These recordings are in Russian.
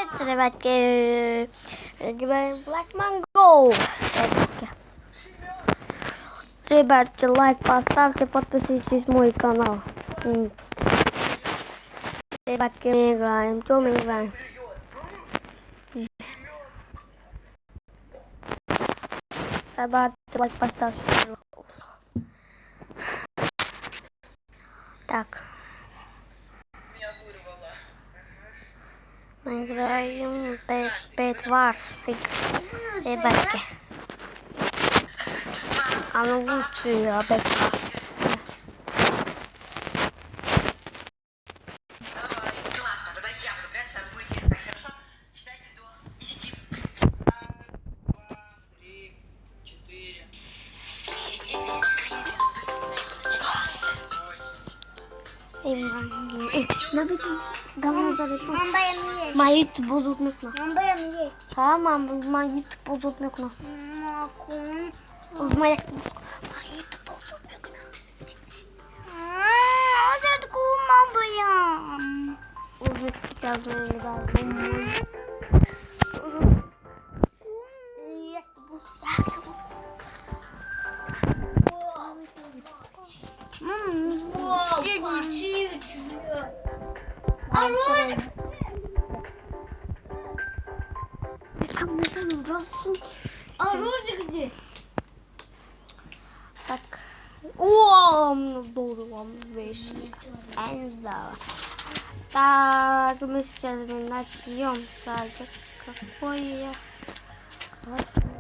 Ребятки, играем Black Mango. Ребятки, лайк поставьте, подписывайтесь на мой канал. Ребятки, мы играем. Что мы играем? Ребятки, лайк поставьте. Так. Мы играем Bed Wars. Ребятки. Она лучшая опять. Мои тут будут микно. Мама, мои тут будут микно. В моих тут будут микно. Это кума. Уже сейчас ребят. А Розик где? Так. О, здорово, вещи. Энза. Так, мы сейчас начнем садик. Какое классное.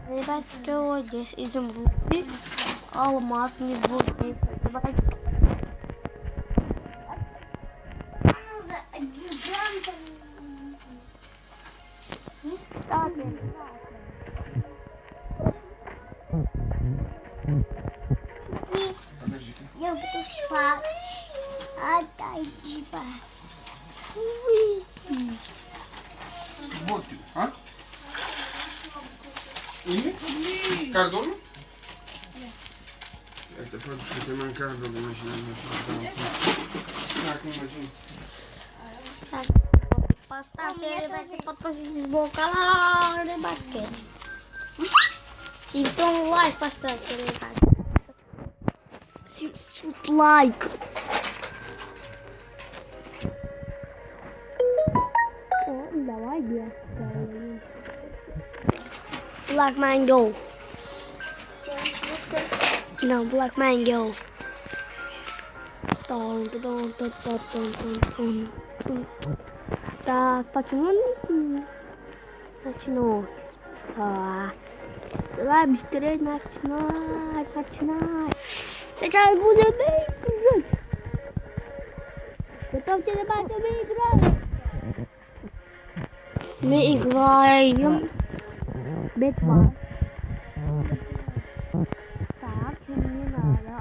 Ребятки, вот здесь изумруды, алмаз не будет. Я буду спать. Отдайте. Вот ты, а? Или? Кордон? Это просто ты на кордон начинаем. Так, не возьми. Так, поставьте, ребятки, подписывайтесь на мой канал, ребятки. 700 лайк поставьте, ребятки. 700 лайк. О, давай я. Black Mango. No, Black Mango. Так, почему начну? Давай быстрее начинать. Сейчас будем играть. Готовьте, ребята, мы играем. Мы играем. Битва. Так, мне надо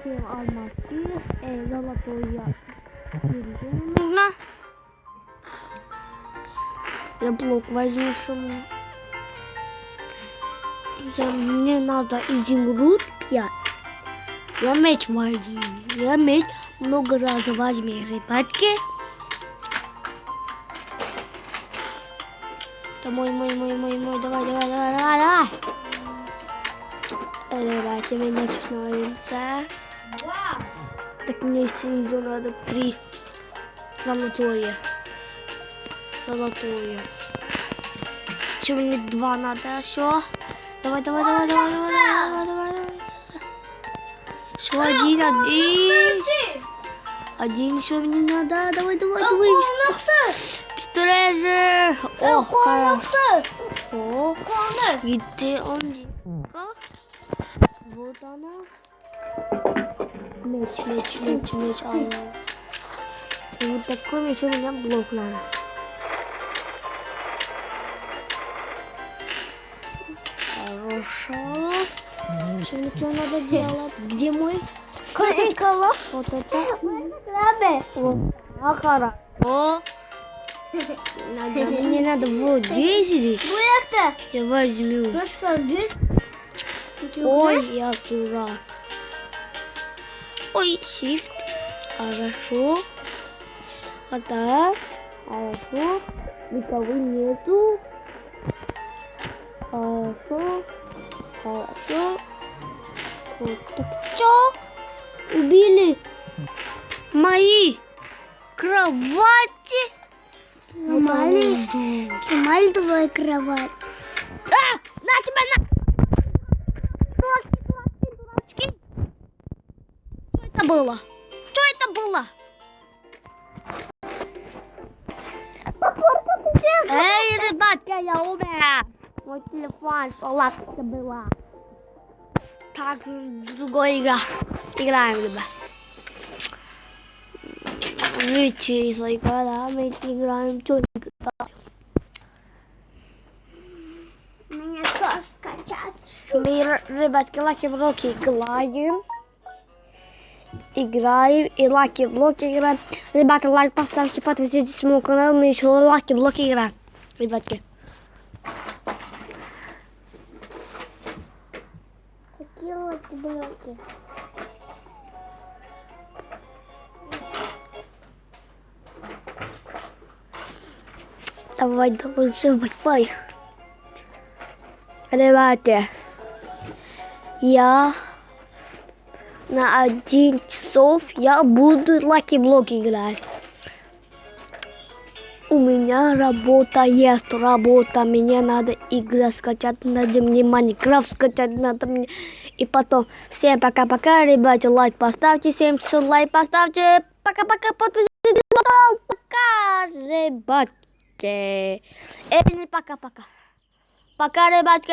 7 алмазки, золотое. Нужно. Я блок возьму, что мне надо изумруд 5. Я меч возьму. Я меч много раз возьму, ребятки. Это мой, давай. Давайте мы начинаемся. Так мне еще надо 3. Золотое. Еще мне 2 надо еще. Давай. Еще один еще мне надо. Давай. Быстрее же. О, хорошо. Где он? Вот она. Меч. И вот такой меч у меня блок надо. Хорошо. Что надо делать? Где мой? Вот это. Вот. А хорошо. Мне надо вот здесь сидеть. Bu yakta. Я возьму. Başka bir. Ой, я дурак. Ой, shift. Хорошо. Вот так. Хорошо. Никого нету. Хорошо. Хорошо. Вот так. Чё? Убили мои кровати. Сломали твою кровать. А! На тебя, на! Дурачки! Что это было? Что это было? Эй, ребятка, я умер. Мой телефон полапся была. Так, другая игра. Играем, ребят. Видите, из игра, мы играем, что не играем. Меня тоже скачать. Мы, ребятки, лаки-блоки играем. Играем и лаки-блоки играем. Ребята, лайк поставьте, подписывайтесь на мой канал, мы еще лаки-блоки играем. Ребятки. Какие лаки-блоки? Давай, давай. Ребята, я на 1 часов я буду лаки-блок играть. У меня работа есть, мне надо игры скачать, надо мне Майнкрафт скачать, надо мне. И потом, всем пока-пока, ребята, лайк поставьте, 7 часов лайк поставьте, пока-пока, подписывайтесь на канал, пока, ребятки. Это не пока-пока. Пока, ребятки.